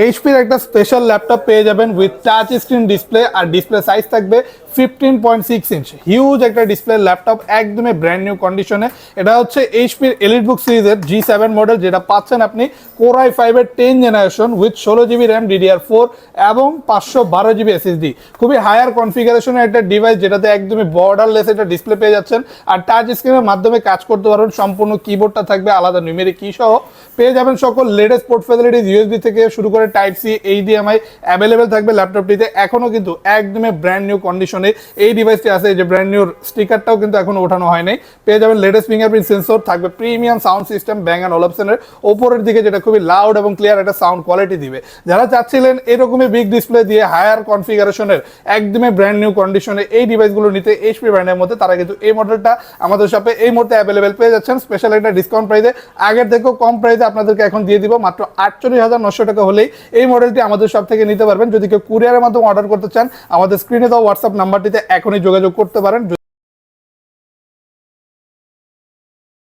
এইচপির একটা special laptop পেয়ে যাবেন উইথ টাচ স্ক্রিন ডিসপ্লে, আর ডিসপ্লে সাইজ থাকবে 15.6 ইঞ্চ। হিউজ একটা ডিসপ্লে ল্যাপটপ, একদমই ব্র্যান্ড নিউ কন্ডিশনে। এটা হচ্ছে এইচপির এলিটবুক সিরিজের G7 মডেল, যেটা পাচ্ছেন আপনি Core i5 এর 10 generation with 16GB RAM DDR4 এবং 512GB SSD। খুবই হায়ার কনফিগারেশনের একটা ডিভাইস, যেটাতে একদমই বর্ডারলেস একটা ডিসপ্লে পেয়ে যাচ্ছেন, আর টাচ স্ক্রিনের মাধ্যমে কাজ করতে পারবেন। সম্পূর্ণ কিবোর্ডটা থাকবে আলাদা নিউমেরিক কি সহ পেয়ে যাবেন সকল লেটেস্ট পোর্ট ফ্যাসিলিটিস, ইউএসবি থেকে শুরু করে টাইপ সি, এইচডিএমআই অ্যাভেলেবেল থাকবে ল্যাপটপটিতে। এখনো কিন্তু একদমই ব্র্যান্ড নিউ কন্ডিশনে এই ডিভাইসটি আছে। এই যে ব্র্যান্ড নিউ স্টিকারটাও কিন্তু এখনো ওঠানো হয় নাই। পেয়ে যাবেন লেটেস্ট ফিঙ্গারপ্রিন্ট সেন্সর, থাকবে premium sound system Bang and ওলপসনের ওপরের দিকে, যেটা খুবই লাউড এবং ক্লিয়ার একটা সাউন্ড কোয়ালিটি দিবে। যারা চাচ্ছিলেন এরকমই বিগ ডিসপ্লে দিয়ে হায়ার কনফিগারেশনের একদমই ব্র্যান্ড নিউ কন্ডিশনে এই ডিভাইসগুলো নিতে এইচপি ব্র্যান্ডের মধ্যে, তারা কিন্তু এই মডেলটা আমাদের শপে এই মুহূর্তে অ্যাভেলেবেল পেয়ে যাচ্ছেন স্পেশাল একটা ডিসকাউন্ট প্রাইসে। আগের থেকেও কম প্রাইসে আপনাদেরকে এখন দিয়ে দিব, মাত্র 48,900 টাকা হলেই এই মডেলটি আমাদের শপ থেকে নিতে পারবেন। যদি কেউ কুরিয়ারের মাধ্যমে অর্ডার করতে চান, আমাদের স্ক্রিনে দেওয়া হোয়াটসঅ্যাপ নাম্বারটিতে এখনই যোগাযোগ করতে পারেন।